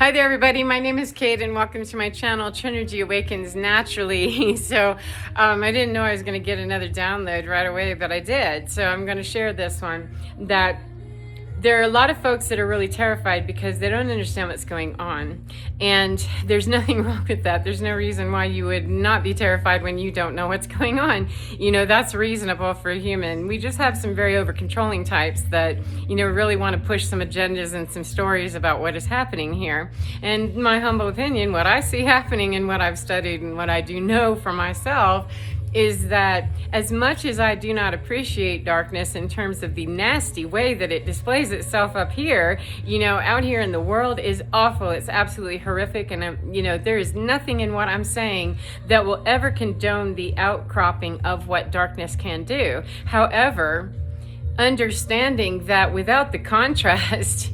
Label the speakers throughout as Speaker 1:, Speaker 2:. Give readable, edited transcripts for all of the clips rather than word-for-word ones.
Speaker 1: Hi there, everybody. My name is Kate, and welcome to my channel, Trinergy Awakens Naturally. I didn't know I was going to get another download right away, but I did. So I'm going to share this one, that there are a lot of folks that are really terrified because they don't understand what's going on. And there's nothing wrong with that. There's no reason why you would not be terrified when you don't know what's going on. That's reasonable for a human. We just have some very over-controlling types that, really want to push some agendas and some stories about what is happening here. And my humble opinion, what I see happening and what I've studied and what I do know for myself is that as much as I do not appreciate darkness in terms of the nasty way that it displays itself up here, out here in the world is awful. It's absolutely horrific. And, there is nothing in what I'm saying that will ever condone the outcropping of what darkness can do. However, understanding that without the contrast,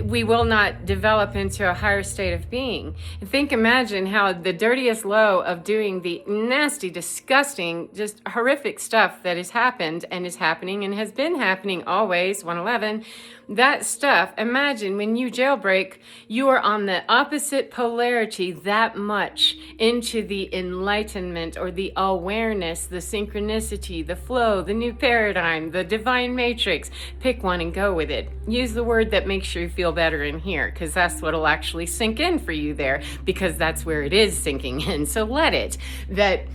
Speaker 1: we will not develop into a higher state of being. Imagine how the dirtiest low of doing the nasty, disgusting, just horrific stuff that has happened and is happening and has been happening always, 111, that stuff, imagine when you jailbreak, you are on the opposite polarity that much into the enlightenment or the awareness, the synchronicity, the flow, the new paradigm, the divine matrix. Pick one and go with it. Use the word that makes you feel better in here, because that's what'll actually sink in for you there, because that's where it is sinking in. So let it. That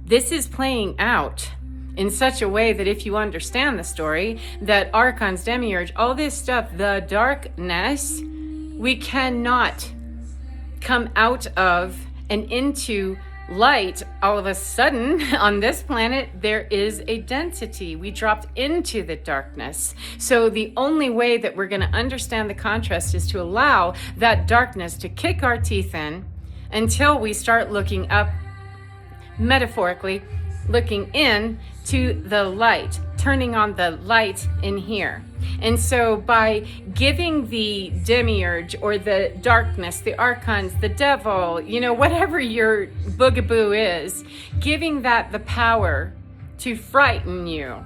Speaker 1: this is playing out in such a way that if you understand the story, that archons, demiurge, all this stuff, the darkness, we cannot come out of and into light. All of a sudden on this planet, there is a density. We dropped into the darkness. So the only way that we're going to understand the contrast is to allow that darkness to kick our teeth in until we start looking up, metaphorically, looking in to the light, turning on the light in here. And so by giving the demiurge or the darkness, the archons, the devil, whatever your boogaboo is, giving that the power to frighten you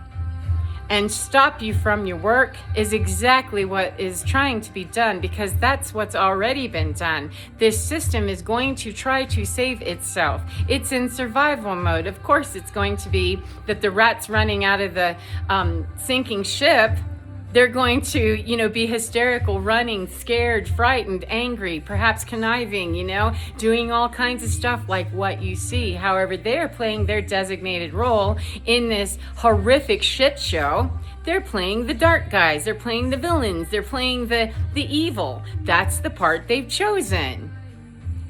Speaker 1: and stop you from your work is exactly what is trying to be done, because that's what's already been done. This system is going to try to save itself. It's in survival mode. Of course, it's going to be that the rats running out of the sinking ship, they're going to, be hysterical, running, scared, frightened, angry, perhaps conniving, doing all kinds of stuff like what you see. However, they're playing their designated role in this horrific shit show. They're playing the dark guys. They're playing the villains. They're playing the evil. That's the part they've chosen.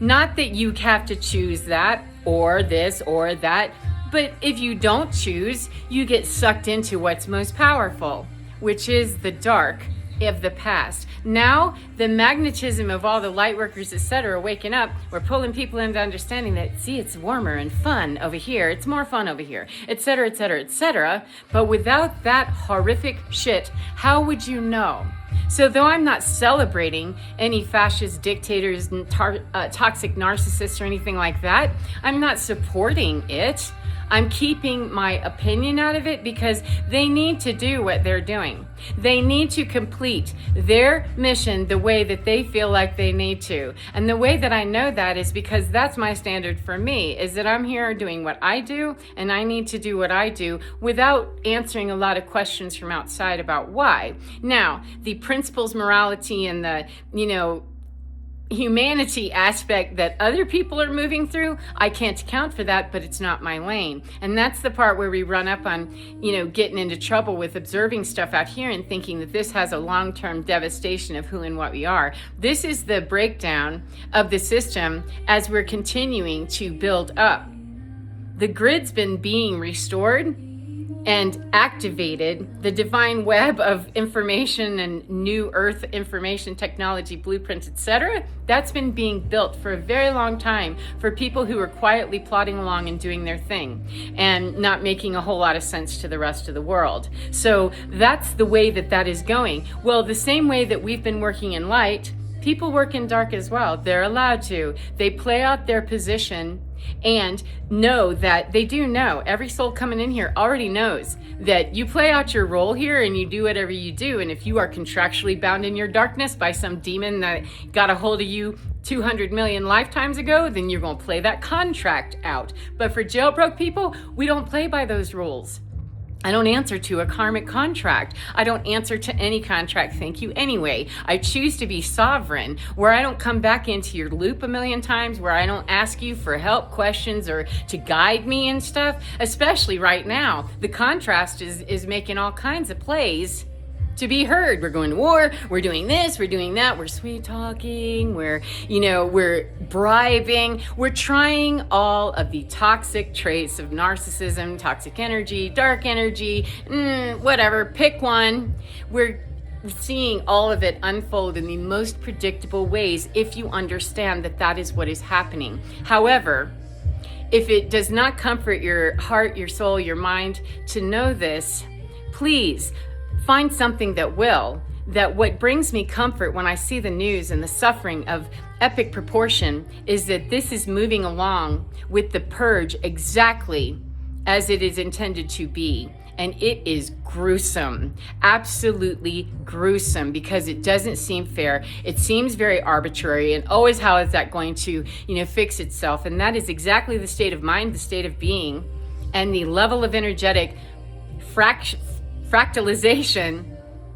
Speaker 1: Not that you have to choose that or this or that, but if you don't choose, you get sucked into what's most powerful, which is the dark of the past. Now, the magnetism of all the light workers, etc., waking up, we're pulling people into understanding that, see, it's warmer and fun over here. It's more fun over here, etc., etc., etc. But without that horrific shit, how would you know? So though I'm not celebrating any fascist dictators, toxic narcissists or anything like that, I'm not supporting it. I'm keeping my opinion out of it because they need to do what they're doing. They need to complete their mission the way that they feel like they need to. And the way that I know that is because that's my standard for me, is that I'm here doing what I do, and I need to do what I do without answering a lot of questions from outside about why. Now, the principles, morality, and the, humanity aspect that other people are moving through, I can't account for that, but it's not my lane. And that's the part where we run up on, getting into trouble with observing stuff out here and thinking that this has a long-term devastation of who and what we are. This is the breakdown of the system as we're continuing to build up. The grid's been being restored and activated. The divine web of information and new earth information technology blueprints, etc., that's been being built for a very long time for people who are quietly plodding along and doing their thing and not making a whole lot of sense to the rest of the world. So that's the way that is going. Well, the same way that we've been working in light, people work in dark as well. They're allowed to. They play out their position And know that they do know, every soul coming in here already knows that you play out your role here and you do whatever you do. And if you are contractually bound in your darkness by some demon that got a hold of you 200 million lifetimes ago, then you're going to play that contract out. But for jailbroke people, we don't play by those rules. I don't answer to a karmic contract. I don't answer to any contract, thank you anyway. I choose to be sovereign, where I don't come back into your loop a million times, where I don't ask you for help, questions, or to guide me and stuff. Especially right now, the contrast is making all kinds of plays to be heard. We're going to war, we're doing this, we're doing that, we're sweet talking, we're bribing, we're trying all of the toxic traits of narcissism, toxic energy, dark energy, whatever, pick one. We're seeing all of it unfold in the most predictable ways if you understand that that is what is happening. However, if it does not comfort your heart, your soul, your mind to know this, please find something that will. That what brings me comfort when I see the news and the suffering of epic proportion is that this is moving along with the purge exactly as it is intended to be. And it is gruesome, absolutely gruesome, because it doesn't seem fair. It seems very arbitrary, and always how is that going to, fix itself? And that is exactly the state of mind, the state of being, and the level of energetic fractalization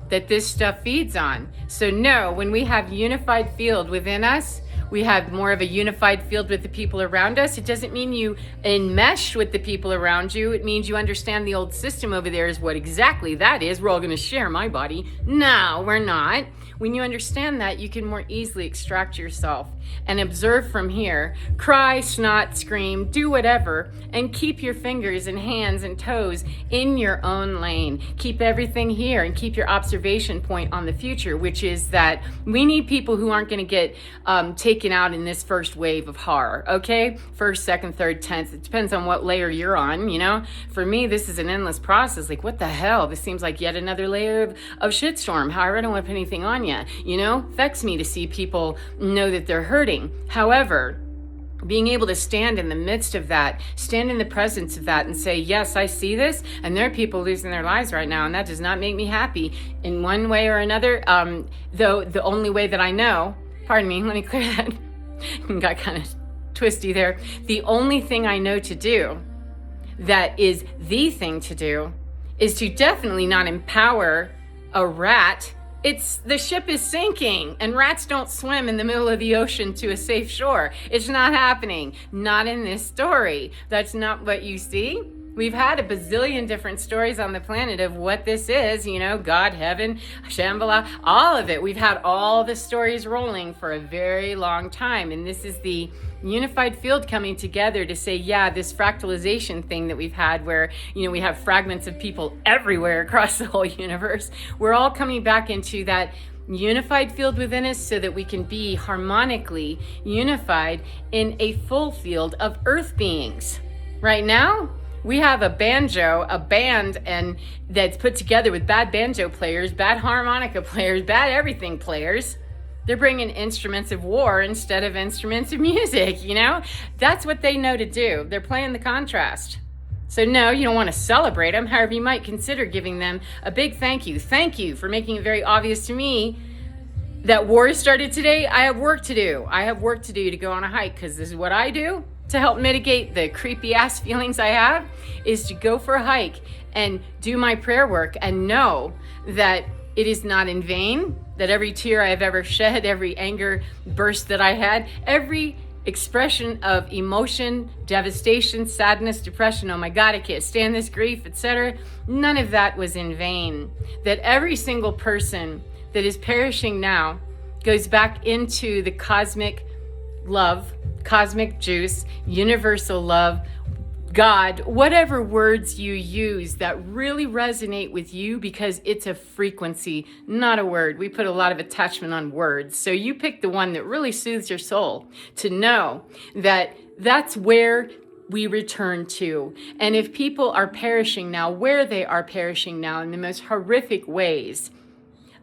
Speaker 1: that this stuff feeds on. So no, when we have unified field within us, we have more of a unified field with the people around us. It doesn't mean you enmesh with the people around you. It means you understand the old system over there is what exactly that is. We're all going to share my body. No, we're not. When you understand that, you can more easily extract yourself and observe from here. Cry, snot, scream, do whatever, and keep your fingers and hands and toes in your own lane. Keep everything here and keep your observation point on the future, which is that we need people who aren't going to get taken out in this first wave of horror, okay? First, second, third, 10th. It depends on what layer you're on, For me, this is an endless process. Like, what the hell? This seems like yet another layer of shitstorm. However, I don't want to put anything on you, Affects me to see people know that they're hurting. However, being able to stand in the midst of that, stand in the presence of that and say, yes, I see this, and there are people losing their lives right now, and that does not make me happy in one way or another. Though the only way that I know, pardon me, let me clear that, got kind of twisty there. The only thing I know to do that is the thing to do is to definitely not empower a rat. The ship is sinking, and rats don't swim in the middle of the ocean to a safe shore. It's not happening. Not in this story. That's not what you see. We've had a bazillion different stories on the planet of what this is, God, heaven, Shambhala, all of it. We've had all the stories rolling for a very long time, and this is the unified field coming together to say, yeah, this fractalization thing that we've had where, we have fragments of people everywhere across the whole universe. We're all coming back into that unified field within us so that we can be harmonically unified in a full field of earth beings. Right now, we have a band, and that's put together with bad banjo players, bad harmonica players, bad everything players. They're bringing instruments of war instead of instruments of music, That's what they know to do. They're playing the contrast. So no, you don't want to celebrate them. However, you might consider giving them a big thank you. Thank you for making it very obvious to me that war started today. I have work to do. I have work to do to go on a hike, because this is what I do to help mitigate the creepy ass feelings I have, is to go for a hike and do my prayer work and know that it is not in vain, that every tear I have ever shed, every anger burst that I had, every expression of emotion, devastation, sadness, depression, oh my God, I can't stand this grief, etc. None of that was in vain. That every single person that is perishing now goes back into the cosmic love, cosmic juice, universal love, God, whatever words you use that really resonate with you, because it's a frequency, not a word. We put a lot of attachment on words. So you pick the one that really soothes your soul, to know that that's where we return to. And if people are perishing now, where they are perishing now in the most horrific ways,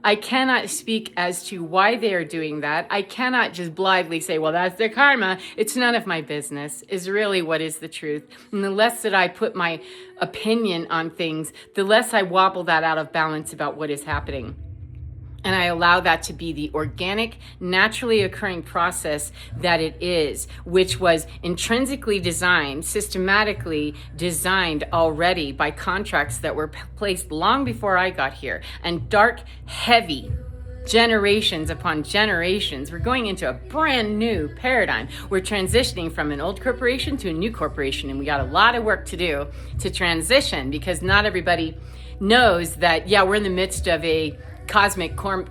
Speaker 1: I cannot speak as to why they are doing that. I cannot just blithely say, well, that's their karma. It's none of my business, is really what is the truth. And the less that I put my opinion on things, the less I wobble that out of balance about what is happening. And I allow that to be the organic, naturally occurring process that it is, which was intrinsically designed, systematically designed already by contracts that were placed long before I got here. And dark, heavy, generations upon generations. We're going into a brand new paradigm. We're transitioning from an old corporation to a new corporation. And we got a lot of work to do to transition, because not everybody knows that, yeah, we're in the midst of a cosmic corporate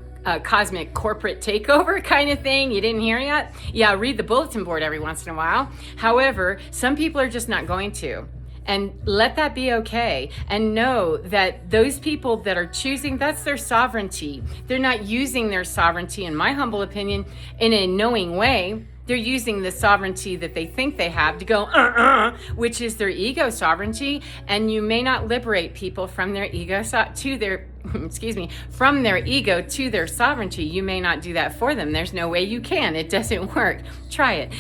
Speaker 1: takeover kind of thing. You didn't hear yet? Yeah, read the bulletin board every once in a while. However, some people are just not going to. And let that be okay. And know that those people that are choosing, that's their sovereignty. They're not using their sovereignty, in my humble opinion, in a knowing way. They're using the sovereignty that they think they have to go, which is their ego sovereignty. And you may not liberate people from their ego to their, from their ego to their sovereignty. You may not do that for them. There's no way you can. It doesn't work. Try it.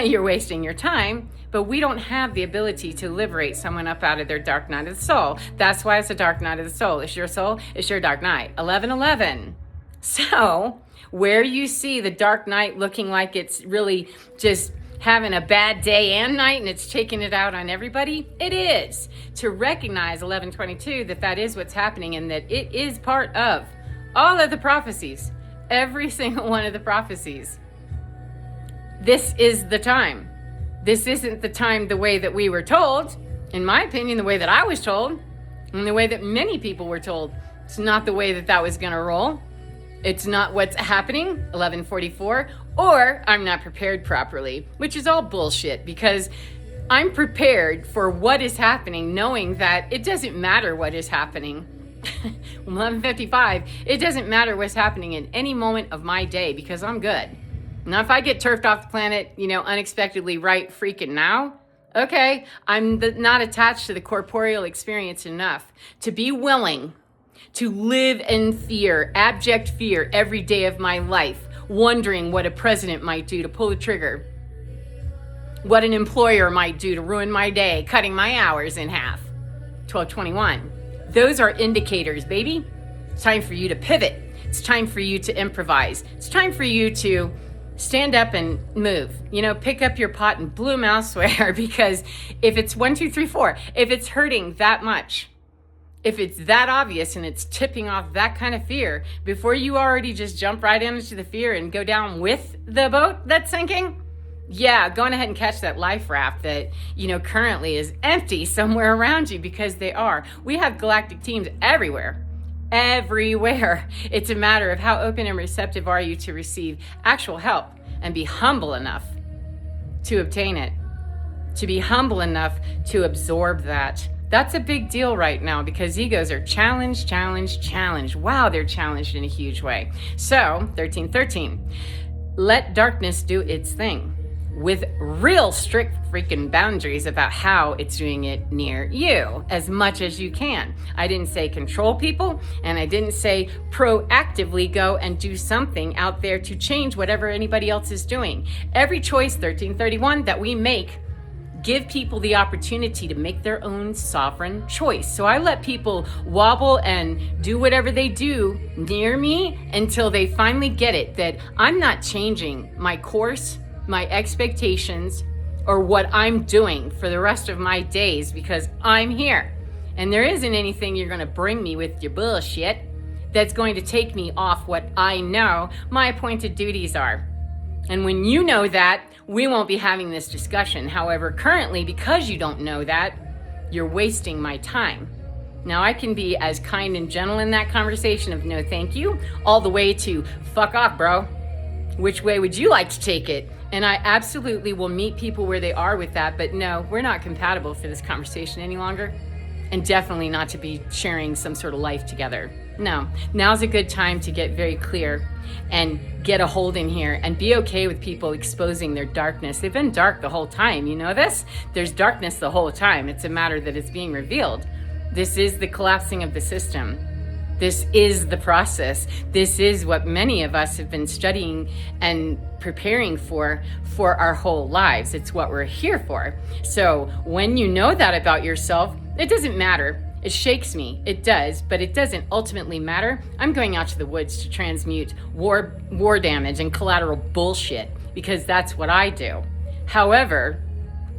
Speaker 1: You're wasting your time. But we don't have the ability to liberate someone up out of their dark night of the soul. That's why it's a dark night of the soul. It's your soul. It's your dark night. 11:11. So where you see the dark night looking like it's really just having a bad day and night and it's taking it out on everybody, it is. To recognize 11:22 that is what's happening, and that it is part of all of the prophecies, every single one of the prophecies. This is the time. This isn't the time the way that we were told. In my opinion, the way that I was told, and the way that many people were told. It's not the way that was going to roll. It's not what's happening, 11:44, or I'm not prepared properly, which is all bullshit, because I'm prepared for what is happening, knowing that it doesn't matter what is happening. 11:55, it doesn't matter what's happening in any moment of my day, because I'm good. Now, if I get turfed off the planet, unexpectedly right freaking now, okay, I'm not attached to the corporeal experience enough to be willing to live in fear, abject fear, every day of my life, wondering what a president might do to pull the trigger, what an employer might do to ruin my day, cutting my hours in half. 12:21. Those are indicators, baby. It's time for you to pivot. It's time for you to improvise. It's time for you to stand up and move, pick up your pot and bloom elsewhere, because if it's 1, 2, 3, 4, if it's hurting that much, if it's that obvious and it's tipping off that kind of fear, before you already just jump right into the fear and go down with the boat that's sinking, yeah, go on ahead and catch that life raft that, currently is empty somewhere around you, because they are. We have galactic teams everywhere. Everywhere. It's a matter of how open and receptive are you to receive actual help, and be humble enough to obtain it, to be humble enough to absorb that. That's a big deal right now, because egos are challenged. Wow, they're challenged in a huge way. So 13:13, let darkness do its thing, with real strict freaking boundaries about how it's doing it near you, as much as you can. I didn't say control people, and I didn't say proactively go and do something out there to change whatever anybody else is doing. Every choice, 13:31, that we make, give people the opportunity to make their own sovereign choice. So I let people wobble and do whatever they do near me until they finally get it, that I'm not changing my course, my expectations, or what I'm doing for the rest of my days, because I'm here. And there isn't anything you're going to bring me with your bullshit that's going to take me off what I know my appointed duties are. And when you know that, we won't be having this discussion. However, currently, because you don't know that, you're wasting my time. Now, I can be as kind and gentle in that conversation of no thank you, all the way to fuck off, bro. Which way would you like to take it? And I absolutely will meet people where they are with that, but no, we're not compatible for this conversation any longer. And definitely not to be sharing some sort of life together. No, now's a good time to get very clear and get a hold in here, and be okay with people exposing their darkness. They've been dark the whole time, you know this? There's darkness the whole time. It's a matter that it's being revealed. This is the collapsing of the system. This is the process. This is what many of us have been studying and preparing for our whole lives. It's what we're here for. So when you know that about yourself, it doesn't matter. It shakes me, it does, but it doesn't ultimately matter. I'm going out to the woods to transmute war damage and collateral bullshit, because that's what I do. However,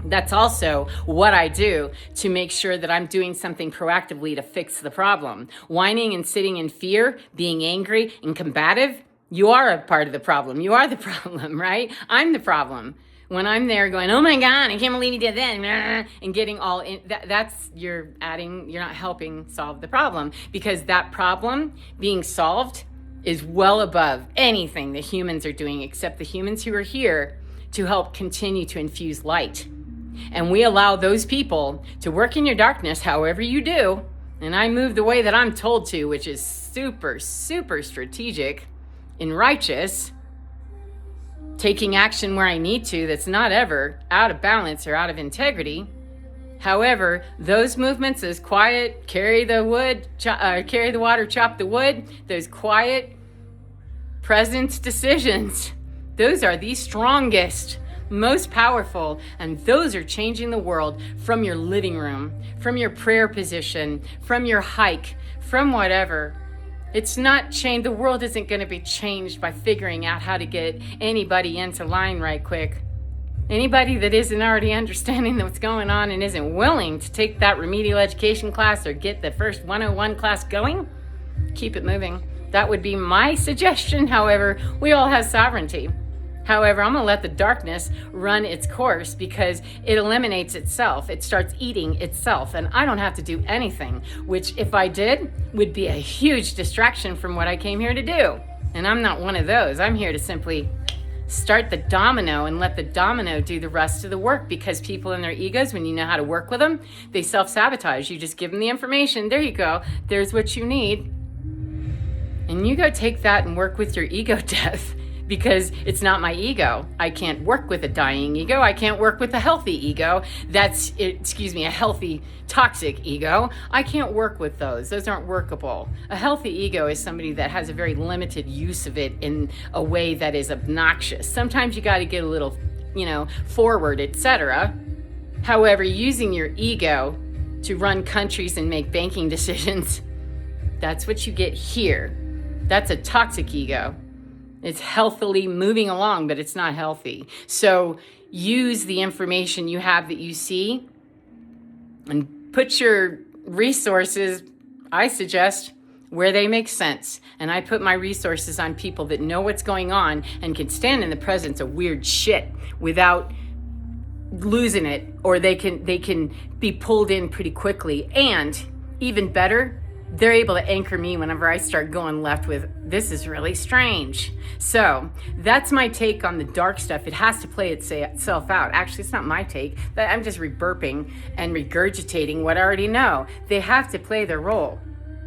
Speaker 1: that's also what I do to make sure that I'm doing something proactively to fix the problem. Whining and sitting in fear, being angry and combative, you are a part of the problem. You are the problem, right? I'm the problem. When I'm there going, oh my God, I can't believe you did that, and getting all in, that's, you're not helping solve the problem, because that problem being solved is well above anything that humans are doing, except the humans who are here to help continue to infuse light. And we allow those people to work in your darkness however you do. And I move the way that I'm told to, which is super, super strategic and righteous, taking action where I need to that's not ever out of balance or out of integrity. However, those movements, those quiet, carry the water, chop the wood, those quiet presence decisions, those are the strongest, most powerful, and those are changing the world from your living room, from your prayer position, from your hike, from whatever. It's not changed. The world isn't going to be changed by figuring out how to get anybody into line right quick. Anybody that isn't already understanding what's going on and isn't willing to take that remedial education class or get the first 101 class going, keep it moving. That would be my suggestion. However, we all have sovereignty. However, I'm going to let the darkness run its course, because it eliminates itself. It starts eating itself, and I don't have to do anything, which if I did, would be a huge distraction from what I came here to do. And I'm not one of those. I'm here to simply start the domino and let the domino do the rest of the work, because people in their egos, when you know how to work with them, they self-sabotage. You just give them the information. There you go. There's what you need. And you go take that and work with your ego death. Because it's not my ego. I can't work with a dying ego. I can't work with a healthy ego. A healthy, toxic ego. I can't work with those. Those aren't workable. A healthy ego is somebody that has a very limited use of it in a way that is obnoxious. Sometimes you got to get a little, forward, etc. However, using your ego to run countries and make banking decisions, that's what you get here. That's a toxic ego. It's healthily moving along, but it's not healthy. So use the information you have that you see and put your resources, I suggest, where they make sense. And I put my resources on people that know what's going on and can stand in the presence of weird shit without losing it, or they can be pulled in pretty quickly. And even better, they're able to anchor me whenever I start going left with, this is really strange. So that's my take on the dark stuff. It has to play itself out. Actually, it's not my take. I'm just reburping and regurgitating what I already know. They have to play their role.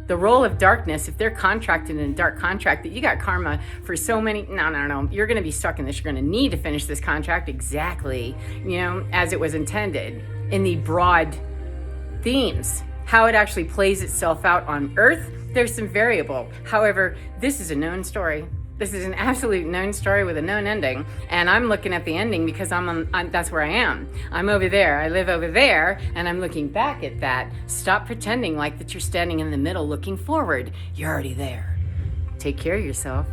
Speaker 1: The role of darkness, if they're contracted in a dark contract that you got karma for so many, no, you're going to be stuck in this. You're going to need to finish this contract exactly, as it was intended in the broad themes. How it actually plays itself out on Earth, there's some variable. However, this is a known story. This is an absolute known story with a known ending. And I'm looking at the ending because that's where I am. I'm over there. I live over there, and I'm looking back at that. Stop pretending like that you're standing in the middle looking forward. You're already there. Take care of yourself.